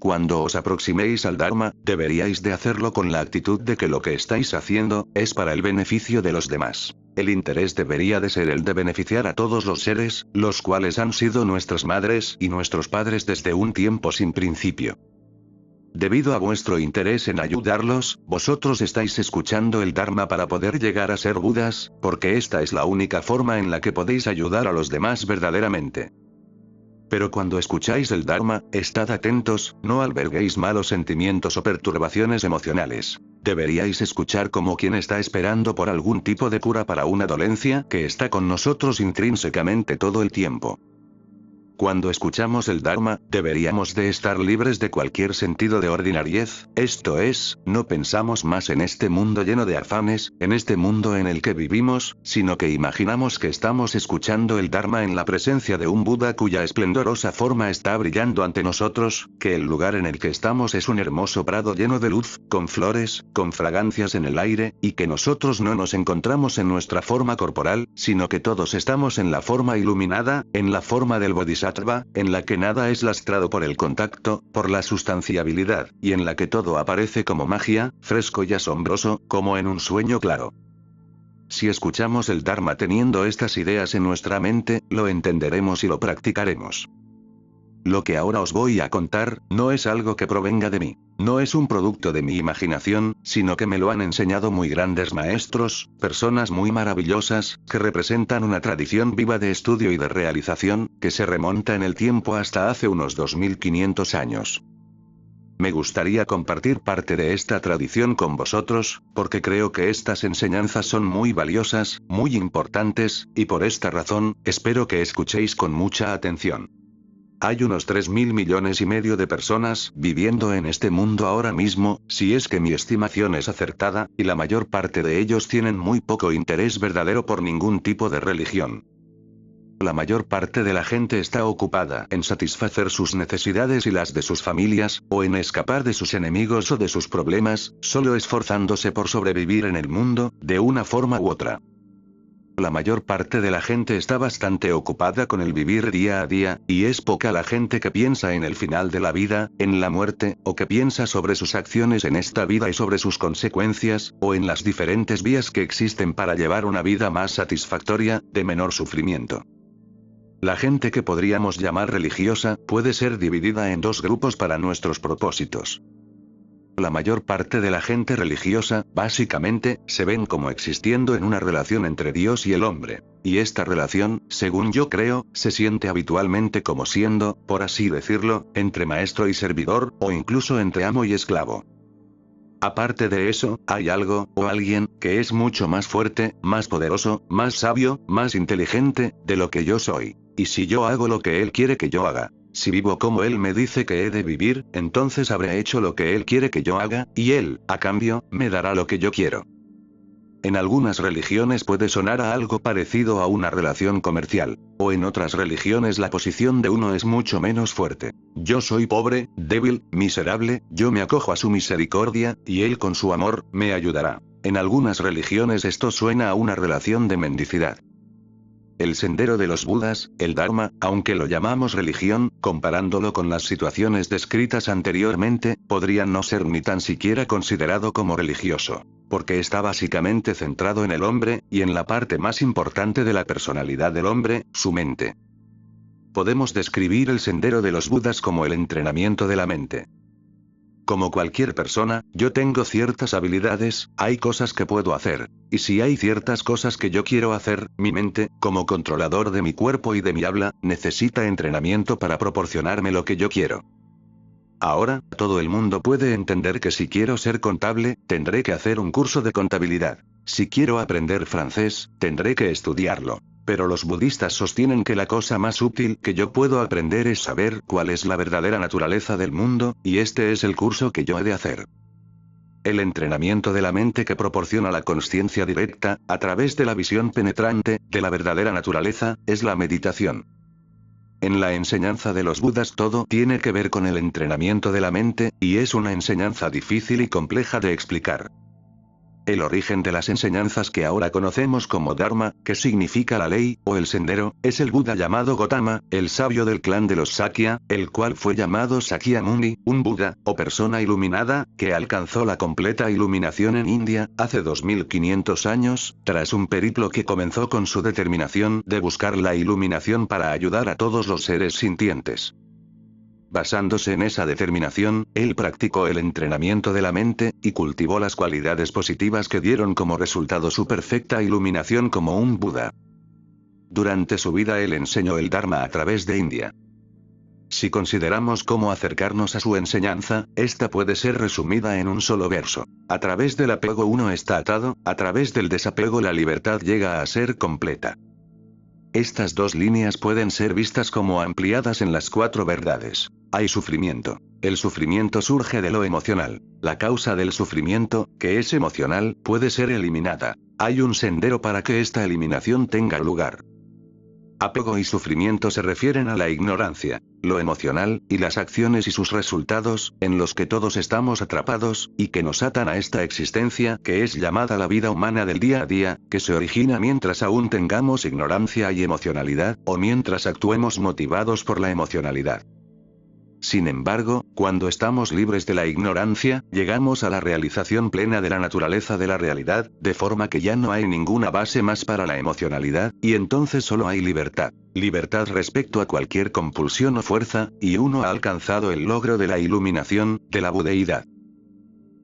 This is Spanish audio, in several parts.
Cuando os aproximéis al Dharma, deberíais de hacerlo con la actitud de que lo que estáis haciendo, es para el beneficio de los demás. El interés debería de ser el de beneficiar a todos los seres, los cuales han sido nuestras madres y nuestros padres desde un tiempo sin principio. Debido a vuestro interés en ayudarlos, vosotros estáis escuchando el Dharma para poder llegar a ser Budas, porque esta es la única forma en la que podéis ayudar a los demás verdaderamente. Pero cuando escucháis el Dharma, estad atentos, no alberguéis malos sentimientos o perturbaciones emocionales. Deberíais escuchar como quien está esperando por algún tipo de cura para una dolencia que está con nosotros intrínsecamente todo el tiempo. Cuando escuchamos el Dharma, deberíamos de estar libres de cualquier sentido de ordinariez, esto es, no pensamos más en este mundo lleno de afanes, en este mundo en el que vivimos, sino que imaginamos que estamos escuchando el Dharma en la presencia de un Buda cuya esplendorosa forma está brillando ante nosotros, que el lugar en el que estamos es un hermoso prado lleno de luz, con flores, con fragancias en el aire, y que nosotros no nos encontramos en nuestra forma corporal, sino que todos estamos en la forma iluminada, en la forma del Bodhisattva, en la que nada es lastrado por el contacto, por la sustanciabilidad, y en la que todo aparece como magia, fresco y asombroso, como en un sueño claro. Si escuchamos el Dharma teniendo estas ideas en nuestra mente, lo entenderemos y lo practicaremos. Lo que ahora os voy a contar, no es algo que provenga de mí. No es un producto de mi imaginación, sino que me lo han enseñado muy grandes maestros, personas muy maravillosas, que representan una tradición viva de estudio y de realización, que se remonta en el tiempo hasta hace unos 2500 años. Me gustaría compartir parte de esta tradición con vosotros, porque creo que estas enseñanzas son muy valiosas, muy importantes, y por esta razón, espero que escuchéis con mucha atención. Hay unos 3.000 millones y medio de personas viviendo en este mundo ahora mismo, si es que mi estimación es acertada, y la mayor parte de ellos tienen muy poco interés verdadero por ningún tipo de religión. La mayor parte de la gente está ocupada en satisfacer sus necesidades y las de sus familias, o en escapar de sus enemigos o de sus problemas, solo esforzándose por sobrevivir en el mundo, de una forma u otra. La mayor parte de la gente está bastante ocupada con el vivir día a día, y es poca la gente que piensa en el final de la vida, en la muerte, o que piensa sobre sus acciones en esta vida y sobre sus consecuencias, o en las diferentes vías que existen para llevar una vida más satisfactoria, de menor sufrimiento. La gente que podríamos llamar religiosa, puede ser dividida en dos grupos para nuestros propósitos. La mayor parte de la gente religiosa, básicamente, se ven como existiendo en una relación entre Dios y el hombre. Y esta relación, según yo creo, se siente habitualmente como siendo, por así decirlo, entre maestro y servidor, o incluso entre amo y esclavo. Aparte de eso, hay algo, o alguien, que es mucho más fuerte, más poderoso, más sabio, más inteligente, de lo que yo soy. Y si yo hago lo que él quiere que yo haga, si vivo como él me dice que he de vivir, entonces habré hecho lo que él quiere que yo haga, y él, a cambio, me dará lo que yo quiero. En algunas religiones puede sonar a algo parecido a una relación comercial, o en otras religiones la posición de uno es mucho menos fuerte. Yo soy pobre, débil, miserable, yo me acojo a su misericordia, y él con su amor, me ayudará. En algunas religiones esto suena a una relación de mendicidad. El sendero de los Budas, el Dharma, aunque lo llamamos religión, comparándolo con las situaciones descritas anteriormente, podría no ser ni tan siquiera considerado como religioso. Porque está básicamente centrado en el hombre, y en la parte más importante de la personalidad del hombre, su mente. Podemos describir el sendero de los Budas como el entrenamiento de la mente. Como cualquier persona, yo tengo ciertas habilidades, hay cosas que puedo hacer. Y si hay ciertas cosas que yo quiero hacer, mi mente, como controlador de mi cuerpo y de mi habla, necesita entrenamiento para proporcionarme lo que yo quiero. Ahora, todo el mundo puede entender que si quiero ser contable, tendré que hacer un curso de contabilidad. Si quiero aprender francés, tendré que estudiarlo. Pero los budistas sostienen que la cosa más útil que yo puedo aprender es saber cuál es la verdadera naturaleza del mundo, y este es el curso que yo he de hacer. El entrenamiento de la mente que proporciona la consciencia directa, a través de la visión penetrante, de la verdadera naturaleza, es la meditación. En la enseñanza de los Budas todo tiene que ver con el entrenamiento de la mente, y es una enseñanza difícil y compleja de explicar. El origen de las enseñanzas que ahora conocemos como Dharma, que significa la ley, o el sendero, es el Buda llamado Gotama, el sabio del clan de los Sakya, el cual fue llamado Sakyamuni, un Buda, o persona iluminada, que alcanzó la completa iluminación en India, hace 2500 años, tras un periplo que comenzó con su determinación de buscar la iluminación para ayudar a todos los seres sintientes. Basándose en esa determinación, él practicó el entrenamiento de la mente, y cultivó las cualidades positivas que dieron como resultado su perfecta iluminación como un Buda. Durante su vida él enseñó el Dharma a través de India. Si consideramos cómo acercarnos a su enseñanza, esta puede ser resumida en un solo verso. A través del apego uno está atado, a través del desapego la libertad llega a ser completa. Estas dos líneas pueden ser vistas como ampliadas en las 4 verdades. Hay sufrimiento. El sufrimiento surge de lo emocional. La causa del sufrimiento, que es emocional, puede ser eliminada. Hay un sendero para que esta eliminación tenga lugar. Apego y sufrimiento se refieren a la ignorancia, lo emocional, y las acciones y sus resultados, en los que todos estamos atrapados, y que nos atan a esta existencia que es llamada la vida humana del día a día, que se origina mientras aún tengamos ignorancia y emocionalidad, o mientras actuemos motivados por la emocionalidad. Sin embargo, cuando estamos libres de la ignorancia, llegamos a la realización plena de la naturaleza de la realidad, de forma que ya no hay ninguna base más para la emocionalidad, y entonces solo hay libertad. Libertad respecto a cualquier compulsión o fuerza, y uno ha alcanzado el logro de la iluminación, de la budeidad.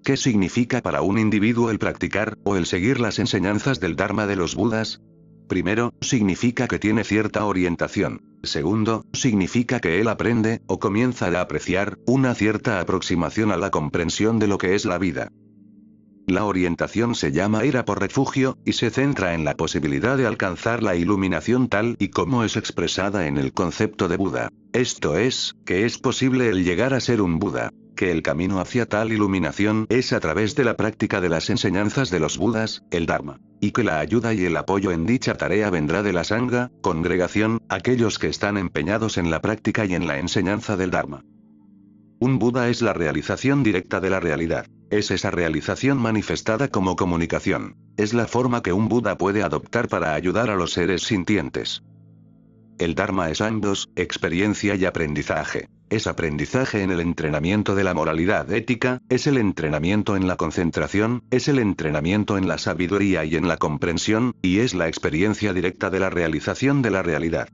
¿Qué significa para un individuo el practicar, o el seguir las enseñanzas del Dharma de los Budas? Primero, significa que tiene cierta orientación. Segundo, significa que él aprende, o comienza a apreciar, una cierta aproximación a la comprensión de lo que es la vida. La orientación se llama ira por refugio, y se centra en la posibilidad de alcanzar la iluminación tal y como es expresada en el concepto de Buda. Esto es, que es posible el llegar a ser un Buda. Que el camino hacia tal iluminación es a través de la práctica de las enseñanzas de los Budas, el Dharma. Y que la ayuda y el apoyo en dicha tarea vendrá de la Sangha, congregación, aquellos que están empeñados en la práctica y en la enseñanza del Dharma. Un Buda es la realización directa de la realidad. Es esa realización manifestada como comunicación. Es la forma que un Buda puede adoptar para ayudar a los seres sintientes. El Dharma es ambos, experiencia y aprendizaje. Es aprendizaje en el entrenamiento de la moralidad ética, es el entrenamiento en la concentración, es el entrenamiento en la sabiduría y en la comprensión, y es la experiencia directa de la realización de la realidad.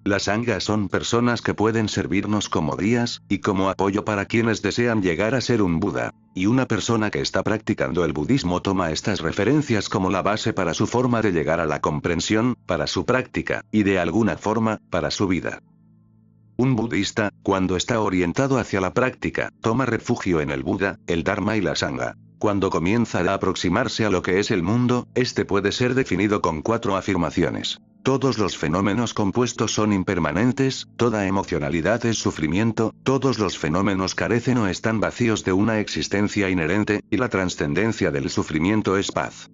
Las sanghas son personas que pueden servirnos como guías, y como apoyo para quienes desean llegar a ser un Buda. Y una persona que está practicando el budismo toma estas referencias como la base para su forma de llegar a la comprensión, para su práctica, y de alguna forma, para su vida. Un budista, cuando está orientado hacia la práctica, toma refugio en el Buda, el Dharma y la Sangha. Cuando comienza a aproximarse a lo que es el mundo, este puede ser definido con 4 afirmaciones. Todos los fenómenos compuestos son impermanentes, toda emocionalidad es sufrimiento, todos los fenómenos carecen o están vacíos de una existencia inherente, y la trascendencia del sufrimiento es paz.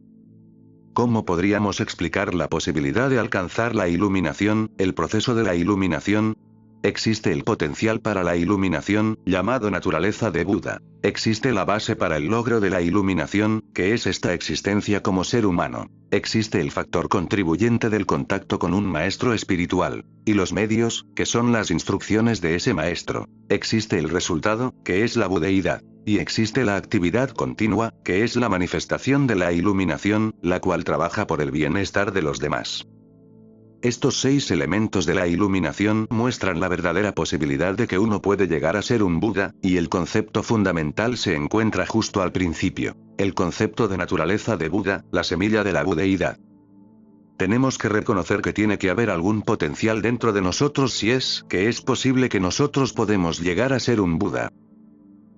¿Cómo podríamos explicar la posibilidad de alcanzar la iluminación, el proceso de la iluminación? Existe el potencial para la iluminación, llamado naturaleza de Buda. Existe la base para el logro de la iluminación, que es esta existencia como ser humano. Existe el factor contribuyente del contacto con un maestro espiritual. Y los medios, que son las instrucciones de ese maestro. Existe el resultado, que es la budeidad. Y existe la actividad continua, que es la manifestación de la iluminación, la cual trabaja por el bienestar de los demás. Estos 6 elementos de la iluminación muestran la verdadera posibilidad de que uno puede llegar a ser un Buda, y el concepto fundamental se encuentra justo al principio. El concepto de naturaleza de Buda, la semilla de la budeidad. Tenemos que reconocer que tiene que haber algún potencial dentro de nosotros si es que es posible que nosotros podemos llegar a ser un Buda.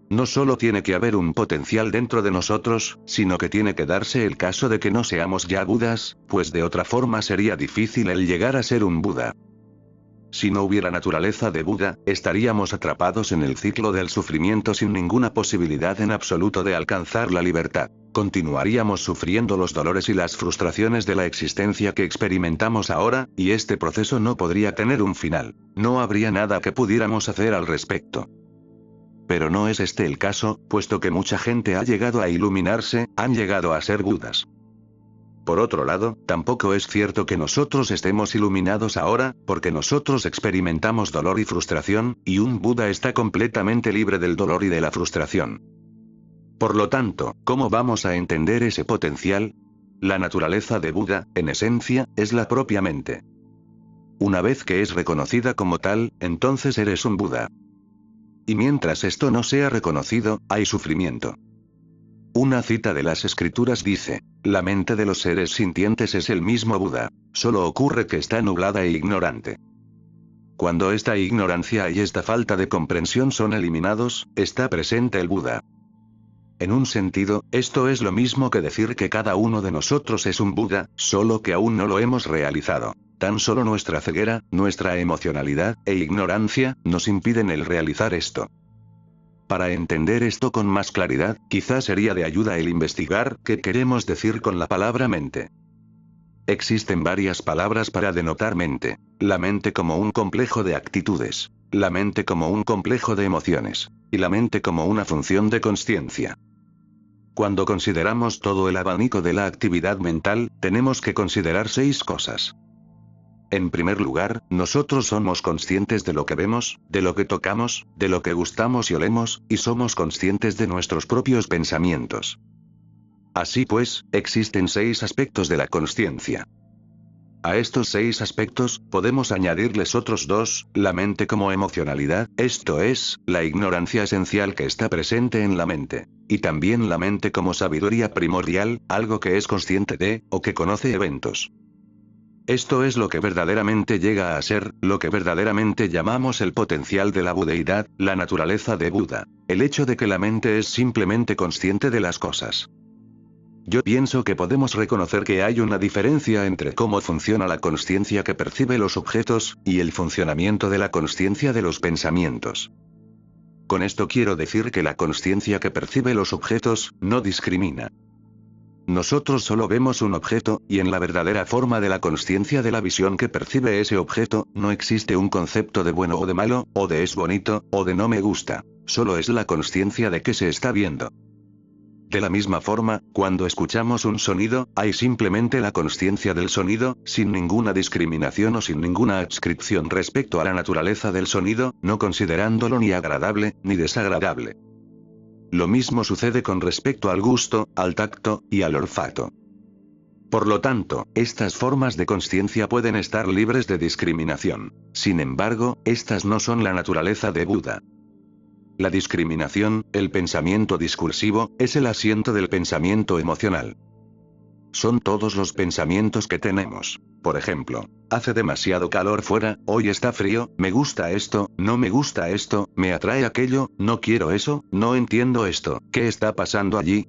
No solo tiene que haber un potencial dentro de nosotros, sino que tiene que darse el caso de que no seamos ya Budas, pues de otra forma sería difícil el llegar a ser un Buda. Si no hubiera naturaleza de Buda, estaríamos atrapados en el ciclo del sufrimiento sin ninguna posibilidad en absoluto de alcanzar la libertad. Continuaríamos sufriendo los dolores y las frustraciones de la existencia que experimentamos ahora, y este proceso no podría tener un final. No habría nada que pudiéramos hacer al respecto. Pero no es este el caso, puesto que mucha gente ha llegado a iluminarse, han llegado a ser Budas. Por otro lado, tampoco es cierto que nosotros estemos iluminados ahora, porque nosotros experimentamos dolor y frustración, y un Buda está completamente libre del dolor y de la frustración. Por lo tanto, ¿cómo vamos a entender ese potencial? La naturaleza de Buda, en esencia, es la propia mente. Una vez que es reconocida como tal, entonces eres un Buda. Y mientras esto no sea reconocido, hay sufrimiento. Una cita de las escrituras dice, la mente de los seres sintientes es el mismo Buda, solo ocurre que está nublada e ignorante. Cuando esta ignorancia y esta falta de comprensión son eliminados, está presente el Buda. En un sentido, esto es lo mismo que decir que cada uno de nosotros es un Buda, solo que aún no lo hemos realizado. Tan solo nuestra ceguera, nuestra emocionalidad, e ignorancia, nos impiden el realizar esto. Para entender esto con más claridad, quizás sería de ayuda el investigar qué queremos decir con la palabra mente. Existen varias palabras para denotar mente. La mente como un complejo de actitudes. La mente como un complejo de emociones. Y la mente como una función de consciencia. Cuando consideramos todo el abanico de la actividad mental, tenemos que considerar 6 cosas. En primer lugar, nosotros somos conscientes de lo que vemos, de lo que tocamos, de lo que gustamos y olemos, y somos conscientes de nuestros propios pensamientos. Así pues, existen 6 aspectos de la consciencia. A estos 6 aspectos, podemos añadirles otros 2, la mente como emocionalidad, esto es, la ignorancia esencial que está presente en la mente. Y también la mente como sabiduría primordial, algo que es consciente de, o que conoce eventos. Esto es lo que verdaderamente llega a ser, lo que verdaderamente llamamos el potencial de la budeidad, la naturaleza de Buda. El hecho de que la mente es simplemente consciente de las cosas. Yo pienso que podemos reconocer que hay una diferencia entre cómo funciona la consciencia que percibe los objetos, y el funcionamiento de la consciencia de los pensamientos. Con esto quiero decir que la consciencia que percibe los objetos, no discrimina. Nosotros solo vemos un objeto, y en la verdadera forma de la consciencia de la visión que percibe ese objeto, no existe un concepto de bueno o de malo, o de es bonito, o de no me gusta. Solo es la consciencia de que se está viendo. De la misma forma, cuando escuchamos un sonido, hay simplemente la consciencia del sonido, sin ninguna discriminación o sin ninguna adscripción respecto a la naturaleza del sonido, no considerándolo ni agradable, ni desagradable. Lo mismo sucede con respecto al gusto, al tacto, y al olfato. Por lo tanto, estas formas de consciencia pueden estar libres de discriminación. Sin embargo, estas no son la naturaleza de Buda. La discriminación, el pensamiento discursivo, es el asiento del pensamiento emocional. Son todos los pensamientos que tenemos. Por ejemplo, hace demasiado calor fuera, hoy está frío, me gusta esto, no me gusta esto, me atrae aquello, no quiero eso, no entiendo esto, ¿qué está pasando allí?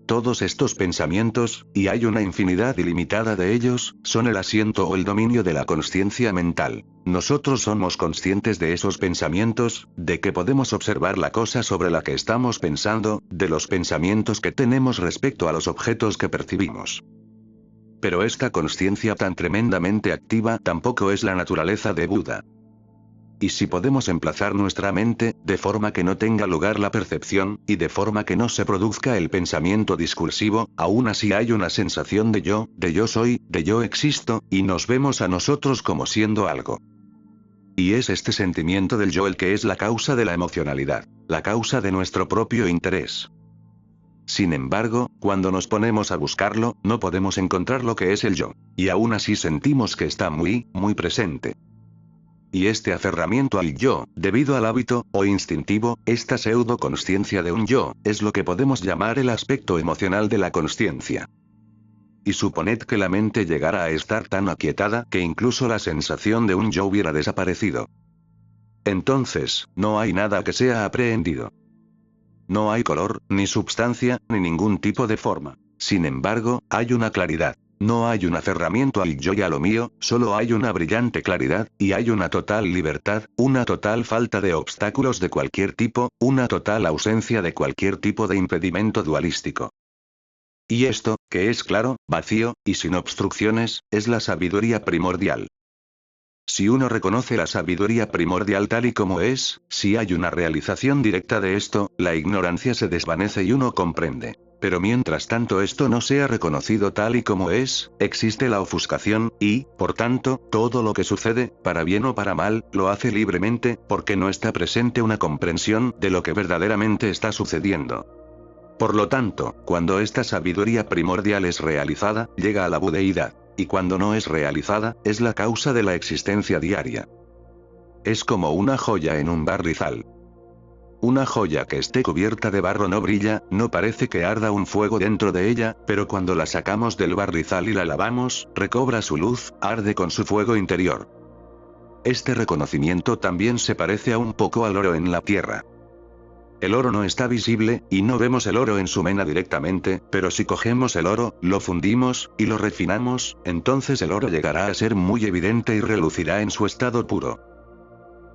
Todos estos pensamientos, y hay una infinidad ilimitada de ellos, son el asiento o el dominio de la consciencia mental. Nosotros somos conscientes de esos pensamientos, de que podemos observar la cosa sobre la que estamos pensando, de los pensamientos que tenemos respecto a los objetos que percibimos. Pero esta consciencia tan tremendamente activa tampoco es la naturaleza de Buda. Y si podemos emplazar nuestra mente, de forma que no tenga lugar la percepción, y de forma que no se produzca el pensamiento discursivo, aún así hay una sensación de yo soy, de yo existo, y nos vemos a nosotros como siendo algo. Y es este sentimiento del yo el que es la causa de la emocionalidad, la causa de nuestro propio interés. Sin embargo, cuando nos ponemos a buscarlo, no podemos encontrar lo que es el yo. Y aún así sentimos que está muy presente. Y este aferramiento al yo, debido al hábito, o instintivo, esta pseudo-consciencia de un yo, es lo que podemos llamar el aspecto emocional de la consciencia. Y suponed que la mente llegara a estar tan aquietada que incluso la sensación de un yo hubiera desaparecido. Entonces, no hay nada que sea aprehendido. No hay color, ni substancia, ni ningún tipo de forma. Sin embargo, hay una claridad. No hay un aferramiento al yo y a lo mío, solo hay una brillante claridad, y hay una total libertad, una total falta de obstáculos de cualquier tipo, una total ausencia de cualquier tipo de impedimento dualístico. Y esto, que es claro, vacío, y sin obstrucciones, es la sabiduría primordial. Si uno reconoce la sabiduría primordial tal y como es, si hay una realización directa de esto, la ignorancia se desvanece y uno comprende. Pero mientras tanto esto no sea reconocido tal y como es, existe la ofuscación, y, por tanto, todo lo que sucede, para bien o para mal, lo hace libremente, porque no está presente una comprensión de lo que verdaderamente está sucediendo. Por lo tanto, cuando esta sabiduría primordial es realizada, llega a la budeidad. Y cuando no es realizada, es la causa de la existencia diaria. Es como una joya en un barrizal. Una joya que esté cubierta de barro no brilla, no parece que arda un fuego dentro de ella, pero cuando la sacamos del barrizal y la lavamos, recobra su luz, arde con su fuego interior. Este reconocimiento también se parece a un poco al oro en la tierra. El oro no está visible, y no vemos el oro en su mena directamente, pero si cogemos el oro, lo fundimos, y lo refinamos, entonces el oro llegará a ser muy evidente y relucirá en su estado puro.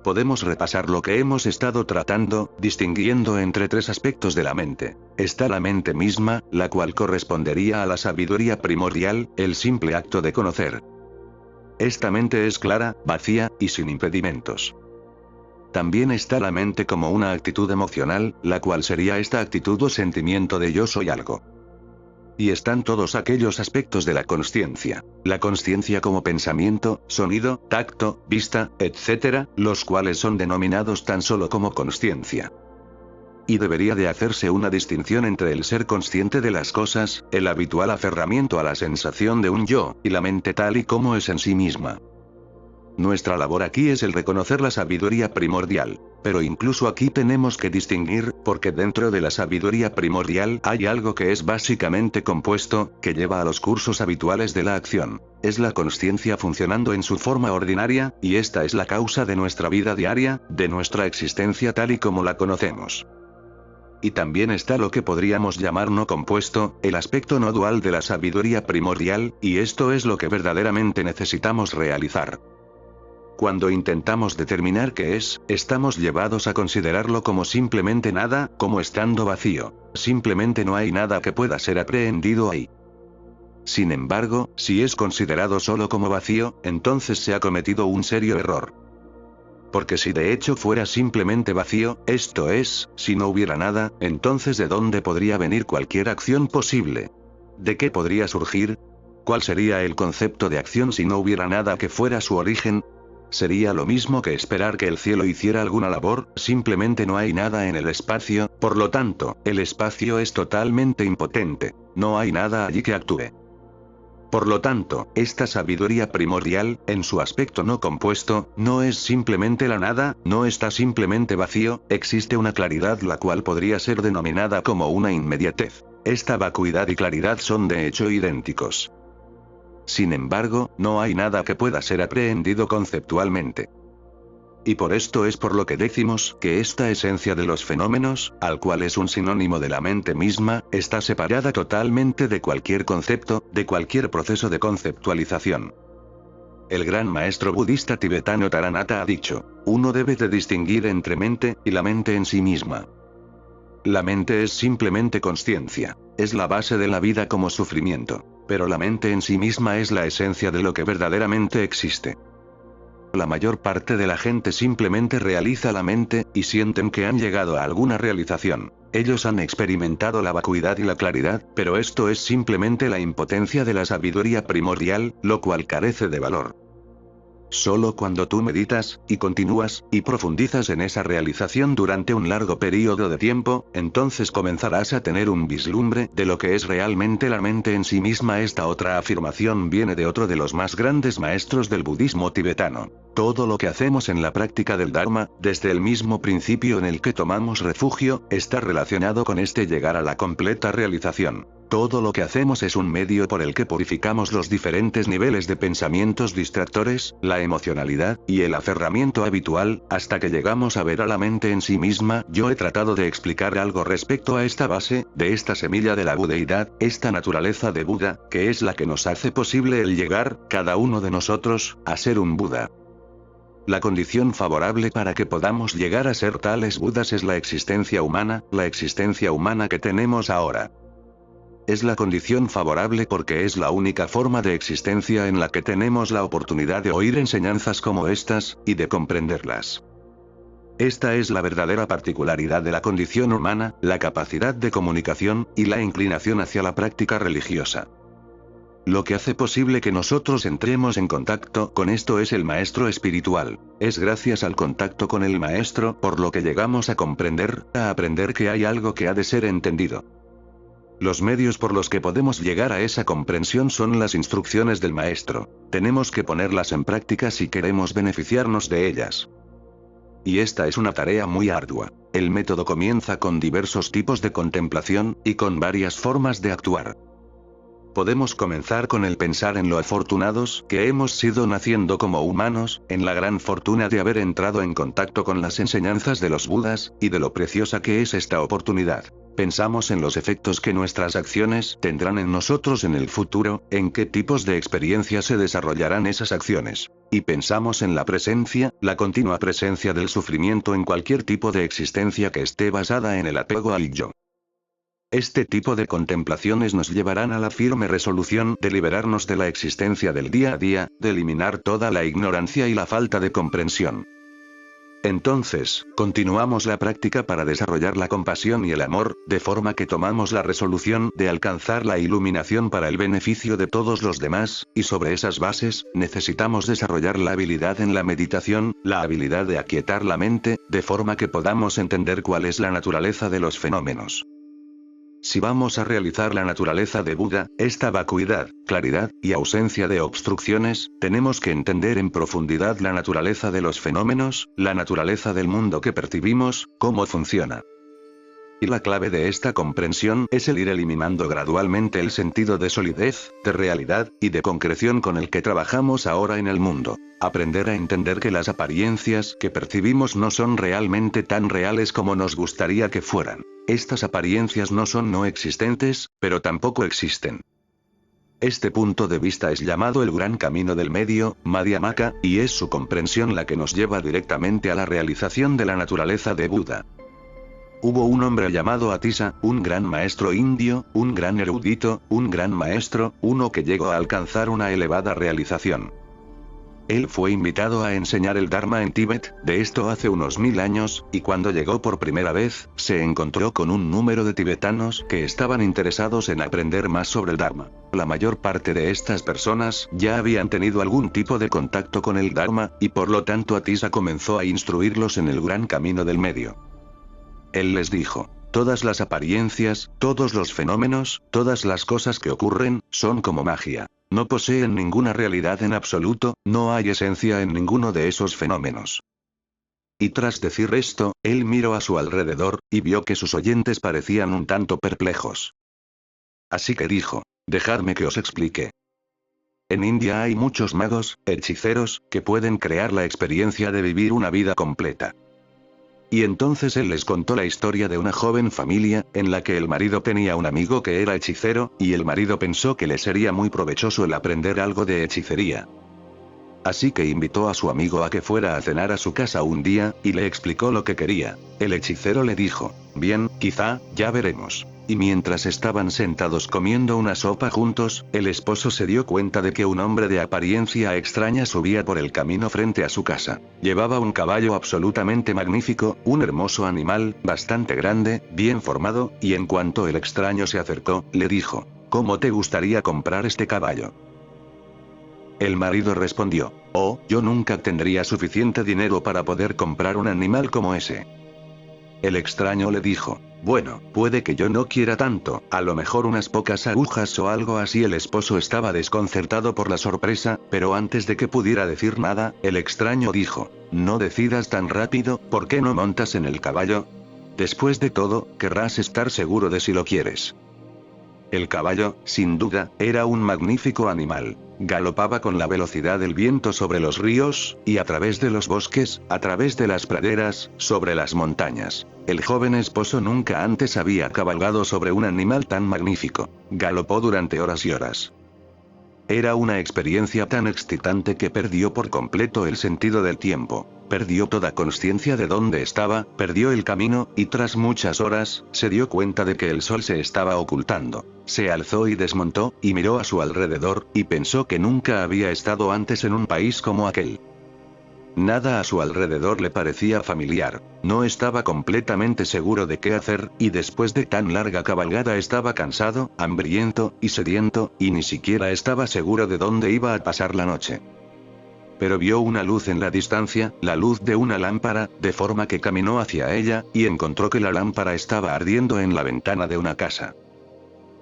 Podemos repasar lo que hemos estado tratando, distinguiendo entre tres aspectos de la mente. Está la mente misma, la cual correspondería a la sabiduría primordial, el simple acto de conocer. Esta mente es clara, vacía, y sin impedimentos. También está la mente como una actitud emocional, la cual sería esta actitud o sentimiento de yo soy algo. Y están todos aquellos aspectos de la consciencia. La consciencia como pensamiento, sonido, tacto, vista, etc., los cuales son denominados tan solo como consciencia. Y debería de hacerse una distinción entre el ser consciente de las cosas, el habitual aferramiento a la sensación de un yo, y la mente tal y como es en sí misma. Nuestra labor aquí es el reconocer la sabiduría primordial. Pero incluso aquí tenemos que distinguir, porque dentro de la sabiduría primordial hay algo que es básicamente compuesto, que lleva a los cursos habituales de la acción. Es la consciencia funcionando en su forma ordinaria, y esta es la causa de nuestra vida diaria, de nuestra existencia tal y como la conocemos. Y también está lo que podríamos llamar no compuesto, el aspecto no dual de la sabiduría primordial, y esto es lo que verdaderamente necesitamos realizar. Cuando intentamos determinar qué es, estamos llevados a considerarlo como simplemente nada, como estando vacío. Simplemente no hay nada que pueda ser aprehendido ahí. Sin embargo, si es considerado solo como vacío, entonces se ha cometido un serio error. Porque si de hecho fuera simplemente vacío, esto es, si no hubiera nada, entonces ¿de dónde podría venir cualquier acción posible? ¿De qué podría surgir? ¿Cuál sería el concepto de acción si no hubiera nada que fuera su origen? Sería lo mismo que esperar que el cielo hiciera alguna labor, simplemente no hay nada en el espacio, por lo tanto, el espacio es totalmente impotente, no hay nada allí que actúe. Por lo tanto, esta sabiduría primordial, en su aspecto no compuesto, no es simplemente la nada, no está simplemente vacío, existe una claridad la cual podría ser denominada como una inmediatez. Esta vacuidad y claridad son de hecho idénticos. Sin embargo, no hay nada que pueda ser aprehendido conceptualmente. Y por esto es por lo que decimos que esta esencia de los fenómenos, al cual es un sinónimo de la mente misma, está separada totalmente de cualquier concepto, de cualquier proceso de conceptualización. El gran maestro budista tibetano Taranatha ha dicho, uno debe de distinguir entre mente y la mente en sí misma. La mente es simplemente consciencia, es la base de la vida como sufrimiento. Pero la mente en sí misma es la esencia de lo que verdaderamente existe. La mayor parte de la gente simplemente realiza la mente, y sienten que han llegado a alguna realización. Ellos han experimentado la vacuidad y la claridad, pero esto es simplemente la impotencia de la sabiduría primordial, lo cual carece de valor. Solo cuando tú meditas, y continúas, y profundizas en esa realización durante un largo periodo de tiempo, entonces comenzarás a tener un vislumbre de lo que es realmente la mente en sí misma. Esta otra afirmación viene de otro de los más grandes maestros del budismo tibetano. Todo lo que hacemos en la práctica del Dharma, desde el mismo principio en el que tomamos refugio, está relacionado con este llegar a la completa realización. Todo lo que hacemos es un medio por el que purificamos los diferentes niveles de pensamientos distractores, la emocionalidad, y el aferramiento habitual, hasta que llegamos a ver a la mente en sí misma. Yo he tratado de explicar algo respecto a esta base, de esta semilla de la budeidad, esta naturaleza de Buda, que es la que nos hace posible el llegar, cada uno de nosotros, a ser un Buda. La condición favorable para que podamos llegar a ser tales Budas es la existencia humana que tenemos ahora. es la condición favorable porque es la única forma de existencia en la que tenemos la oportunidad de oír enseñanzas como estas, y de comprenderlas. Esta es la verdadera particularidad de la condición humana, la capacidad de comunicación, y la inclinación hacia la práctica religiosa. Lo que hace posible que nosotros entremos en contacto con esto es el maestro espiritual. Es gracias al contacto con el maestro por lo que llegamos a comprender, a aprender que hay algo que ha de ser entendido. Los medios por los que podemos llegar a esa comprensión son las instrucciones del maestro. Tenemos que ponerlas en práctica si queremos beneficiarnos de ellas. Y esta es una tarea muy ardua. El método comienza con diversos tipos de contemplación, y con varias formas de actuar. Podemos comenzar con el pensar en lo afortunados que hemos sido naciendo como humanos, en la gran fortuna de haber entrado en contacto con las enseñanzas de los Budas, y de lo preciosa que es esta oportunidad. Pensamos en los efectos que nuestras acciones tendrán en nosotros en el futuro, en qué tipos de experiencias se desarrollarán esas acciones. Y pensamos en la presencia, la continua presencia del sufrimiento en cualquier tipo de existencia que esté basada en el apego al yo. Este tipo de contemplaciones nos llevarán a la firme resolución de liberarnos de la existencia del día a día, de eliminar toda la ignorancia y la falta de comprensión. Entonces, continuamos la práctica para desarrollar la compasión y el amor, de forma que tomamos la resolución de alcanzar la iluminación para el beneficio de todos los demás, y sobre esas bases, necesitamos desarrollar la habilidad en la meditación, la habilidad de aquietar la mente, de forma que podamos entender cuál es la naturaleza de los fenómenos. Si vamos a realizar la naturaleza de Buda, esta vacuidad, claridad, y ausencia de obstrucciones, tenemos que entender en profundidad la naturaleza de los fenómenos, la naturaleza del mundo que percibimos, cómo funciona. Y la clave de esta comprensión es el ir eliminando gradualmente el sentido de solidez, de realidad, y de concreción con el que trabajamos ahora en el mundo. Aprender a entender que las apariencias que percibimos no son realmente tan reales como nos gustaría que fueran. Estas apariencias no son no existentes, pero tampoco existen. Este punto de vista es llamado el gran camino del medio, Madhyamaka, y es su comprensión la que nos lleva directamente a la realización de la naturaleza de Buda. Hubo un hombre llamado Atisa, un gran maestro indio, un gran erudito, un gran maestro, uno que llegó a alcanzar una elevada realización. Él fue invitado a enseñar el Dharma en Tíbet, de esto hace unos 1000 años, y cuando llegó por primera vez, se encontró con un número de tibetanos que estaban interesados en aprender más sobre el Dharma. La mayor parte de estas personas ya habían tenido algún tipo de contacto con el Dharma, y por lo tanto Atisa comenzó a instruirlos en el gran camino del medio. Él les dijo: todas las apariencias, todos los fenómenos, todas las cosas que ocurren, son como magia. No poseen ninguna realidad en absoluto, no hay esencia en ninguno de esos fenómenos. Y tras decir esto, él miró a su alrededor, y vio que sus oyentes parecían un tanto perplejos. Así que dijo: dejadme que os explique. En India hay muchos magos, hechiceros, que pueden crear la experiencia de vivir una vida completa. Y entonces él les contó la historia de una joven familia, en la que el marido tenía un amigo que era hechicero, y el marido pensó que le sería muy provechoso el aprender algo de hechicería. Así que invitó a su amigo a que fuera a cenar a su casa un día, y le explicó lo que quería. El hechicero le dijo: bien, quizá, ya veremos. Y mientras estaban sentados comiendo una sopa juntos, el esposo se dio cuenta de que un hombre de apariencia extraña subía por el camino frente a su casa. Llevaba un caballo absolutamente magnífico, un hermoso animal, bastante grande, bien formado, y en cuanto el extraño se acercó, le dijo: ¿cómo te gustaría comprar este caballo? El marido respondió: oh, yo nunca tendría suficiente dinero para poder comprar un animal como ese. El extraño le dijo: bueno, puede que yo no quiera tanto, a lo mejor unas pocas agujas o algo así. El esposo estaba desconcertado por la sorpresa, pero antes de que pudiera decir nada, el extraño dijo: no decidas tan rápido, ¿por qué no montas en el caballo? Después de todo, querrás estar seguro de si lo quieres. El caballo, sin duda, era un magnífico animal. Galopaba con la velocidad del viento sobre los ríos, y a través de los bosques, a través de las praderas, sobre las montañas. El joven esposo nunca antes había cabalgado sobre un animal tan magnífico. Galopó durante horas y horas. Era una experiencia tan excitante que perdió por completo el sentido del tiempo. Perdió toda conciencia de dónde estaba, perdió el camino, y tras muchas horas, se dio cuenta de que el sol se estaba ocultando. Se alzó y desmontó, y miró a su alrededor, y pensó que nunca había estado antes en un país como aquel. Nada a su alrededor le parecía familiar, no estaba completamente seguro de qué hacer, y después de tan larga cabalgada estaba cansado, hambriento, y sediento, y ni siquiera estaba seguro de dónde iba a pasar la noche. Pero vio una luz en la distancia, la luz de una lámpara, de forma que caminó hacia ella, y encontró que la lámpara estaba ardiendo en la ventana de una casa.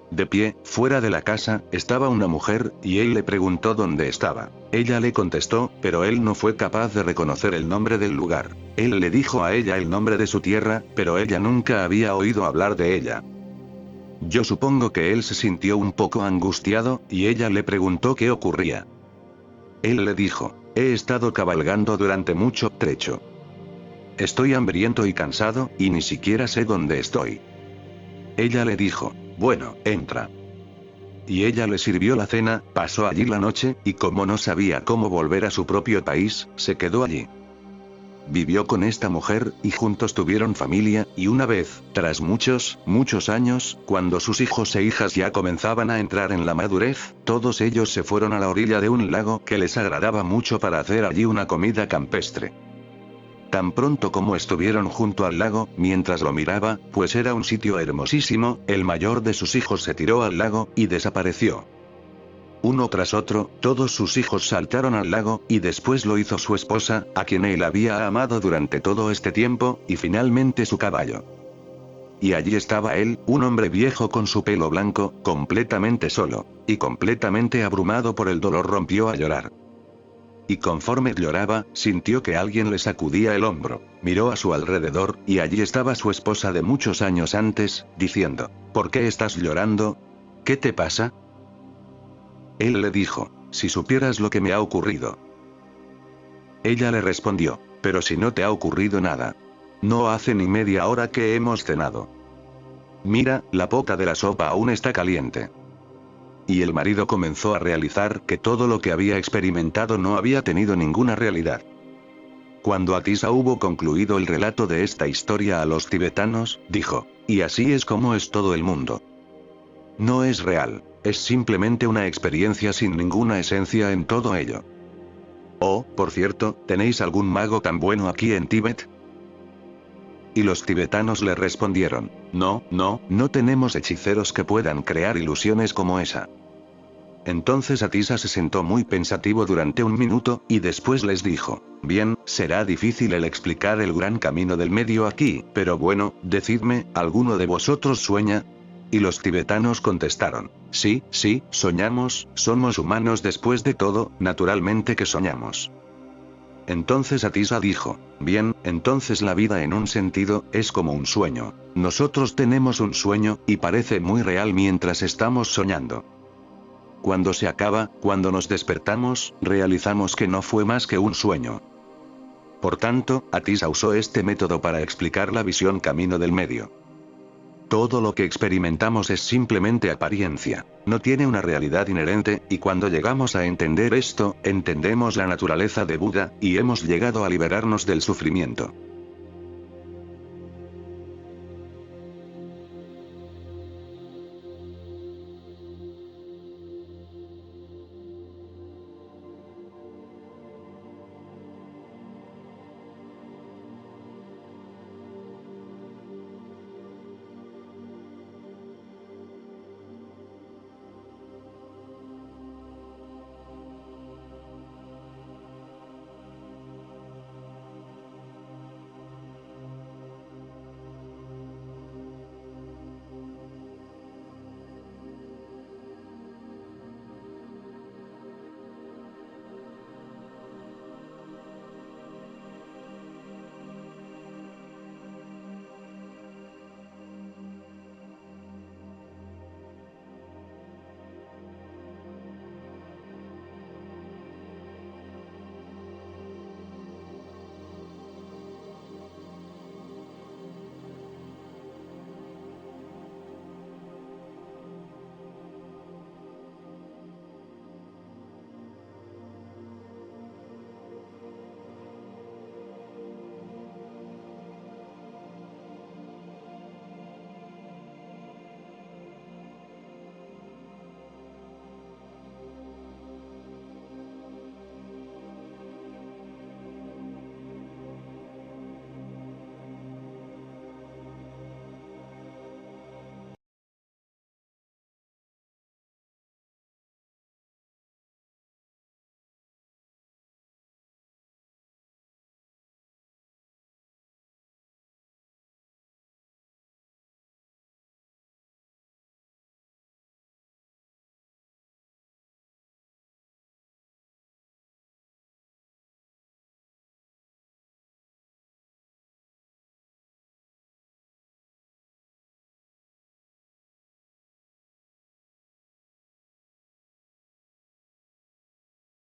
De pie, fuera de la casa, estaba una mujer, y él le preguntó dónde estaba. Ella le contestó, pero él no fue capaz de reconocer el nombre del lugar. Él le dijo a ella el nombre de su tierra, pero ella nunca había oído hablar de ella. Yo supongo que él se sintió un poco angustiado, y ella le preguntó qué ocurría. Él le dijo, he estado cabalgando durante mucho trecho. Estoy hambriento y cansado, y ni siquiera sé dónde estoy. Ella le dijo, bueno, entra. Y ella le sirvió la cena, pasó allí la noche, y como no sabía cómo volver a su propio país, se quedó allí. Vivió con esta mujer, y juntos tuvieron familia, y una vez, tras muchos años, cuando sus hijos e hijas ya comenzaban a entrar en la madurez, todos ellos se fueron a la orilla de un lago que les agradaba mucho para hacer allí una comida campestre. Tan pronto como estuvieron junto al lago, mientras lo miraba, pues era un sitio hermosísimo, el mayor de sus hijos se tiró al lago, y desapareció. Uno tras otro, todos sus hijos saltaron al lago, y después lo hizo su esposa, a quien él había amado durante todo este tiempo, y finalmente su caballo. Y allí estaba él, un hombre viejo con su pelo blanco, completamente solo, y completamente abrumado por el dolor rompió a llorar. Y conforme lloraba, sintió que alguien le sacudía el hombro. Miró a su alrededor, y allí estaba su esposa de muchos años antes, diciendo, ¿por qué estás llorando? ¿Qué te pasa? Él le dijo, si supieras lo que me ha ocurrido. Ella le respondió, pero si no te ha ocurrido nada. No hace ni media hora que hemos cenado. Mira, la boca de la sopa aún está caliente. Y el marido comenzó a realizar que todo lo que había experimentado no había tenido ninguna realidad. Cuando Atisa hubo concluido el relato de esta historia a los tibetanos, dijo, y así es como es todo el mundo. No es real, es simplemente una experiencia sin ninguna esencia en todo ello. Oh, por cierto, ¿tenéis algún mago tan bueno aquí en Tíbet? Y los tibetanos le respondieron, no tenemos hechiceros que puedan crear ilusiones como esa. Entonces Atisa se sentó muy pensativo durante un minuto, y después les dijo, bien, será difícil el explicar el gran camino del medio aquí, pero bueno, decidme, ¿alguno de vosotros sueña? Y los tibetanos contestaron, sí, soñamos, somos humanos después de todo, naturalmente que soñamos. Entonces Atisa dijo, bien, entonces la vida en un sentido, es como un sueño. Nosotros tenemos un sueño, y parece muy real mientras estamos soñando. Cuando se acaba, cuando nos despertamos, realizamos que no fue más que un sueño. Por tanto, Atisa usó este método para explicar la visión camino del medio. Todo lo que experimentamos es simplemente apariencia, no tiene una realidad inherente, y cuando llegamos a entender esto, entendemos la naturaleza de Buda, y hemos llegado a liberarnos del sufrimiento.